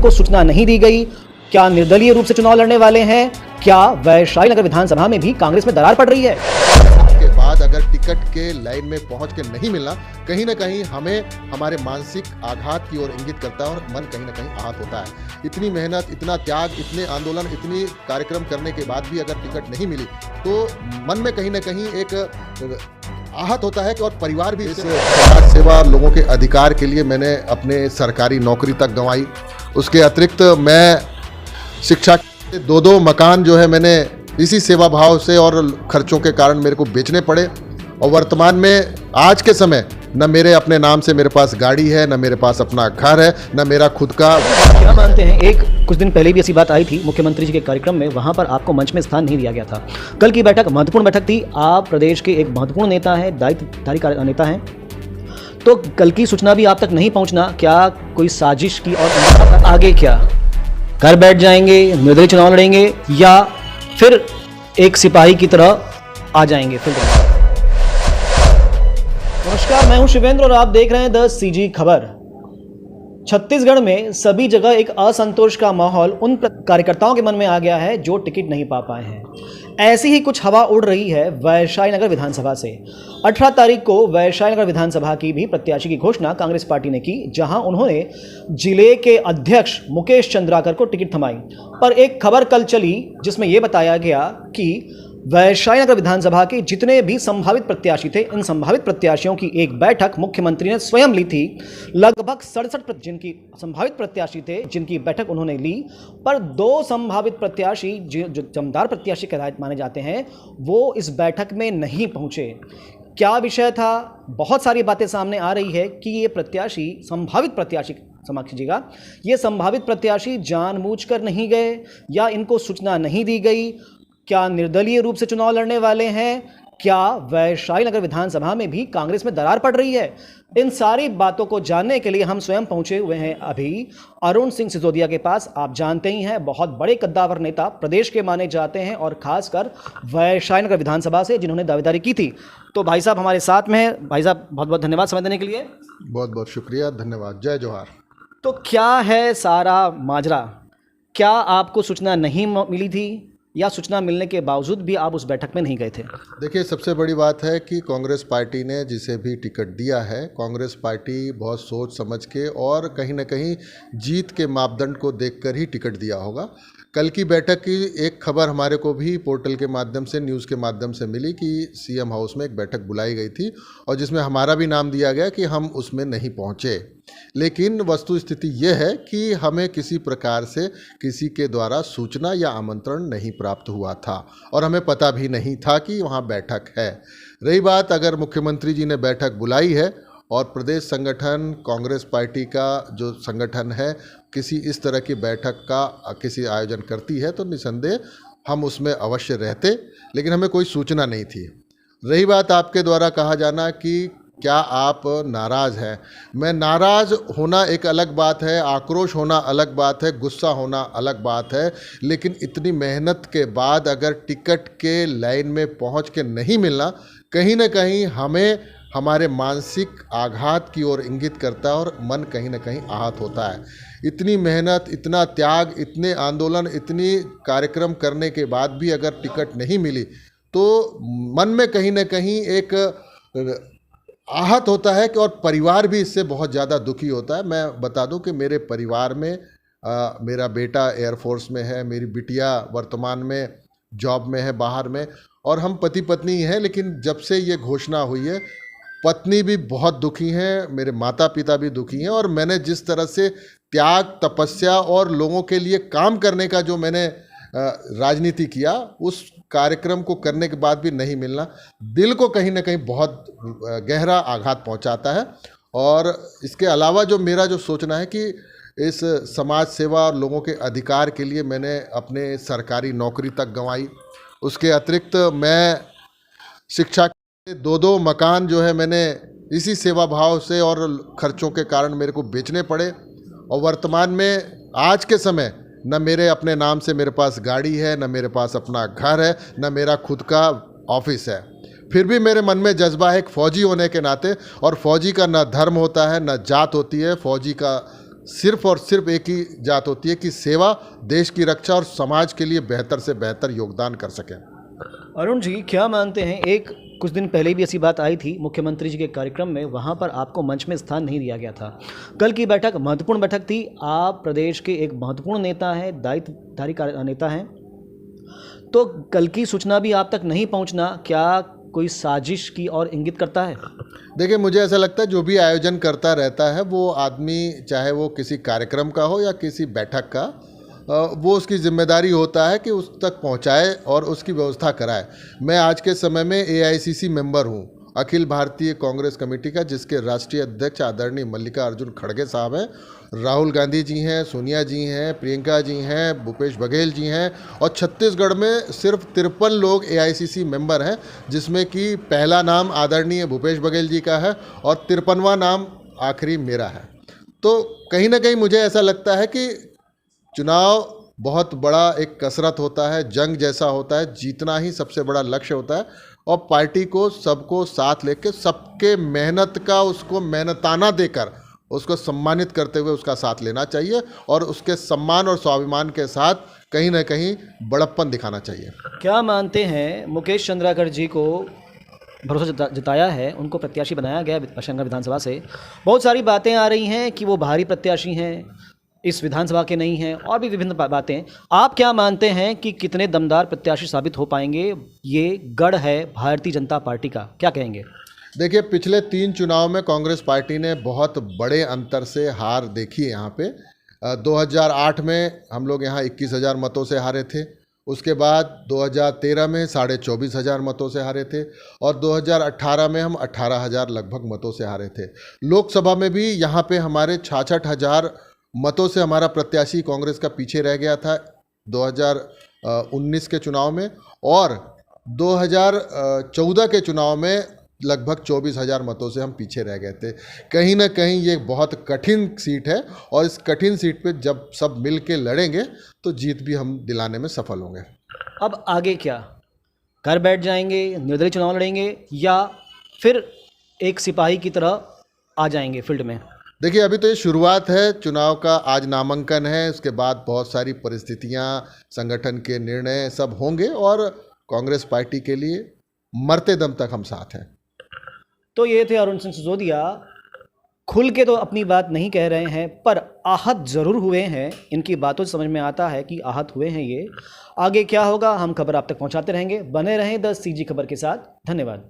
इनको सूचना नहीं दी गई? क्या निर्दलीय रूप से चुनाव लड़ने वाले हैं? क्या वैशाली नगर विधानसभा में भी कांग्रेस में दरार पड़ रही है? के बाद अगर टिकट के लाइन में पहुंच के नहीं मिलना, कहीं ना कहीं हमें हमारे मानसिक आघात की ओर इंगित करता है और मन कहीं ना कहीं आहत होता है। इतनी मेहनत, इतना त्याग, इतने आंदोलन, इतनी कार्यक्रम करने के बाद भी अगर टिकट नहीं मिली तो मन में कहीं ना कहीं एक आहत होता है कि और परिवार भी इस समाज सेवा, लोगों के अधिकार के लिए मैंने अपने सरकारी नौकरी तक गंवाई। उसके अतिरिक्त मैं शिक्षा के दो मकान जो है मैंने इसी सेवा भाव से और खर्चों के कारण मेरे को बेचने पड़े। और वर्तमान में आज के समय न मेरे अपने नाम से मेरे पास गाड़ी है, न मेरे पास अपना घर है, न मेरा खुद का। क्या मानते हैं, कुछ दिन पहले भी ऐसी बात आई थी मुख्यमंत्री जी के कार्यक्रम में, वहां पर आपको मंच में स्थान नहीं दिया गया था। कल की बैठक महत्वपूर्ण बैठक थी, आप प्रदेश के एक महत्वपूर्ण नेता हैं, दायित्वधारी नेता हैं, तो कल की सूचना भी आप तक नहीं पहुंचना, क्या कोई साजिश की? और आगे क्या, घर बैठ जाएंगे, निर्दलीय चुनाव लड़ेंगे, या फिर एक सिपाही की तरह आ जाएंगे फिर? नमस्कार, मैं हूं शिवेंद्र और आप देख रहे हैं द सीजी खबर। छत्तीसगढ़ में सभी जगह एक असंतोष का माहौल उन कार्यकर्ताओं के मन में आ गया है जो टिकट नहीं पा पाए हैं। ऐसी ही कुछ हवा उड़ रही है वैशाली नगर विधानसभा से। 18 तारीख को वैशाली नगर विधानसभा की भी प्रत्याशी की घोषणा कांग्रेस पार्टी ने की, जहां उन्होंने जिले के अध्यक्ष मुकेश चंद्राकर को टिकट थमाई। पर एक खबर कल चली जिसमें यह बताया गया कि वैशाली नगर विधानसभा के जितने भी संभावित प्रत्याशी थे, इन संभावित प्रत्याशियों की एक बैठक मुख्यमंत्री ने स्वयं ली थी। लगभग 67 जिनकी संभावित प्रत्याशी थे, जिनकी बैठक उन्होंने ली, पर 2 संभावित प्रत्याशी जो जमदार प्रत्याशी कहलाए माने जाते हैं, वो इस बैठक में नहीं पहुंचे। क्या विषय था? बहुत सारी बातें सामने आ रही है कि ये प्रत्याशी, संभावित प्रत्याशी, क्षमा कीजिएगा, ये संभावित प्रत्याशी जानबूझकर नहीं गए या इनको सूचना नहीं दी गई? क्या निर्दलीय रूप से चुनाव लड़ने वाले हैं? क्या वैशाली नगर विधानसभा में भी कांग्रेस में दरार पड़ रही है? इन सारी बातों को जानने के लिए हम स्वयं पहुंचे हुए हैं अभी अरुण सिंह सिसोदिया के पास। आप जानते ही हैं, बहुत बड़े कद्दावर नेता प्रदेश के माने जाते हैं और खासकर वैशाली नगर विधानसभा से जिन्होंने दावेदारी की थी। तो भाई साहब हमारे साथ में हैं। भाई साहब, बहुत बहुत धन्यवाद समय देने के लिए। बहुत बहुत शुक्रिया, धन्यवाद, जय जोहार। तो क्या है सारा माजरा? क्या आपको सूचना नहीं मिली थी या सूचना मिलने के बावजूद भी आप उस बैठक में नहीं गए थे? देखिए, सबसे बड़ी बात है कि कांग्रेस पार्टी ने जिसे भी टिकट दिया है, कांग्रेस पार्टी बहुत सोच समझ के और कहीं ना कहीं जीत के मापदंड को देखकर ही टिकट दिया होगा। कल की बैठक की एक खबर हमारे को भी पोर्टल के माध्यम से, न्यूज़ के माध्यम से मिली कि सीएम हाउस में एक बैठक बुलाई गई थी और जिसमें हमारा भी नाम दिया गया कि हम उसमें नहीं पहुंचे। लेकिन वस्तु स्थिति ये है कि हमें किसी प्रकार से किसी के द्वारा सूचना या आमंत्रण नहीं प्राप्त हुआ था और हमें पता भी नहीं था कि वहाँ बैठक है। रही बात, अगर मुख्यमंत्री जी ने बैठक बुलाई है और प्रदेश संगठन, कांग्रेस पार्टी का जो संगठन है, किसी इस तरह की बैठक का किसी आयोजन करती है तो निसंदेह हम उसमें अवश्य रहते, लेकिन हमें कोई सूचना नहीं थी। रही बात आपके द्वारा कहा जाना कि क्या आप नाराज़ हैं, मैं नाराज़ होना एक अलग बात है, आक्रोश होना अलग बात है, गुस्सा होना अलग बात है, लेकिन इतनी मेहनत के बाद अगर टिकट के लाइन में पहुंच के नहीं मिलना, कहीं ना कहीं हमें हमारे मानसिक आघात की ओर इंगित करता है और मन कहीं ना कहीं आहत होता है। इतनी मेहनत, इतना त्याग, इतने आंदोलन, इतनी कार्यक्रम करने के बाद भी अगर टिकट नहीं मिली तो मन में कहीं ना कहीं एक आहत होता है कि और परिवार भी इससे बहुत ज़्यादा दुखी होता है। मैं बता दूं कि मेरे परिवार में मेरा बेटा एयरफोर्स में है, मेरी बिटिया वर्तमान में जॉब में है बाहर में, और हम पति पत्नी हैं। लेकिन जब से ये घोषणा हुई है, पत्नी भी बहुत दुखी हैं, मेरे माता पिता भी दुखी हैं, और मैंने जिस तरह से त्याग, तपस्या और लोगों के लिए काम करने का जो मैंने राजनीति किया, उस कार्यक्रम को करने के बाद भी नहीं मिलना दिल को कहीं ना कहीं बहुत गहरा आघात पहुंचाता है। और इसके अलावा जो मेरा जो सोचना है कि इस समाज सेवा और लोगों के अधिकार के लिए मैंने अपने सरकारी नौकरी तक गंवाई। उसके अतिरिक्त मैं शिक्षा के दो मकान जो है मैंने इसी सेवा भाव से और खर्चों के कारण मेरे को बेचने पड़े। और वर्तमान में आज के समय न मेरे अपने नाम से मेरे पास गाड़ी है, न मेरे पास अपना घर है, न मेरा खुद का ऑफिस है। फिर भी मेरे मन में जज्बा है एक फ़ौजी होने के नाते, और फ़ौजी का न धर्म होता है, न जात होती है, फ़ौजी का सिर्फ और सिर्फ एक ही जात होती है कि सेवा, देश की रक्षा और समाज के लिए बेहतर से बेहतर योगदान कर सकें। अरुण जी, क्या मानते हैं, एक कुछ दिन पहले भी ऐसी बात आई थी मुख्यमंत्री जी के कार्यक्रम में, वहाँ पर आपको मंच में स्थान नहीं दिया गया था। कल की बैठक महत्वपूर्ण बैठक थी, आप प्रदेश के एक महत्वपूर्ण नेता हैं, दायित्वधारी नेता हैं, तो कल की सूचना भी आप तक नहीं पहुँचना क्या कोई साजिश की और इंगित करता है? देखिए, मुझे ऐसा लगता है जो भी आयोजन करता रहता है वो आदमी, चाहे वो किसी कार्यक्रम का हो या किसी बैठक का, वो उसकी जिम्मेदारी होता है कि उस तक पहुंचाए और उसकी व्यवस्था कराए। मैं आज के समय में AICC मेंबर हूं, अखिल भारतीय कांग्रेस कमेटी का, जिसके राष्ट्रीय अध्यक्ष आदरणीय मल्लिकार्जुन खड़गे साहब हैं, राहुल गांधी जी हैं, सोनिया जी हैं, प्रियंका जी हैं, भूपेश बघेल जी हैं, और छत्तीसगढ़ में सिर्फ 53 लोग AICC मेंबर हैं, जिसमें कि पहला नाम आदरणीय भूपेश बघेल जी का है और 53वां नाम आखिरी मेरा है। तो कहीं ना कहीं मुझे ऐसा लगता है कि चुनाव बहुत बड़ा एक कसरत होता है, जंग जैसा होता है, जीतना ही सबसे बड़ा लक्ष्य होता है, और पार्टी को सबको साथ लेकर सबके मेहनत का उसको मेहनताना देकर उसको सम्मानित करते हुए उसका साथ लेना चाहिए और उसके सम्मान और स्वाभिमान के साथ कहीं ना कहीं बड़प्पन दिखाना चाहिए। क्या मानते हैं, मुकेश चंद्राकर जी को भरोसा जताया है, उनको प्रत्याशी बनाया गया होशंगाबाद विधानसभा से, बहुत सारी बातें आ रही हैं कि वो बाहरी प्रत्याशी हैं, इस विधानसभा के नहीं हैं, और भी विभिन्न बातें। आप क्या मानते हैं कि कितने दमदार प्रत्याशी साबित हो पाएंगे? ये गढ़ है भारतीय जनता पार्टी का, क्या कहेंगे? देखिए, पिछले 3 चुनाव में कांग्रेस पार्टी ने बहुत बड़े अंतर से हार देखी है यहाँ पे। 2008 में हम लोग यहाँ 21,000 मतों से हारे थे, उसके बाद 2013 में 24,500 मतों से हारे थे, और 2018 में हम 18,000 लगभग मतों से हारे थे। लोकसभा में भी यहाँ पे हमारे 66,000 मतों से हमारा प्रत्याशी कांग्रेस का पीछे रह गया था 2019 के चुनाव में, और 2014 के चुनाव में लगभग 24,000 मतों से हम पीछे रह गए थे। कहीं ना कहीं ये बहुत कठिन सीट है, और इस कठिन सीट पे जब सब मिल के लड़ेंगे तो जीत भी हम दिलाने में सफल होंगे। अब आगे क्या, घर बैठ जाएंगे, निर्दलीय चुनाव लड़ेंगे, या फिर एक सिपाही की तरह आ जाएंगे फील्ड में? देखिए, अभी तो ये शुरुआत है चुनाव का, आज नामांकन है, उसके बाद बहुत सारी परिस्थितियां, संगठन के निर्णय सब होंगे, और कांग्रेस पार्टी के लिए मरते दम तक हम साथ हैं। तो ये थे अरुण सिंह सिसोदिया, खुल के तो अपनी बात नहीं कह रहे हैं, पर आहत ज़रूर हुए हैं। इनकी बातों से समझ में आता है कि आहत हुए हैं ये। आगे क्या होगा, हम खबर आप तक पहुंचाते रहेंगे। बने रहें द CG खबर के साथ। धन्यवाद।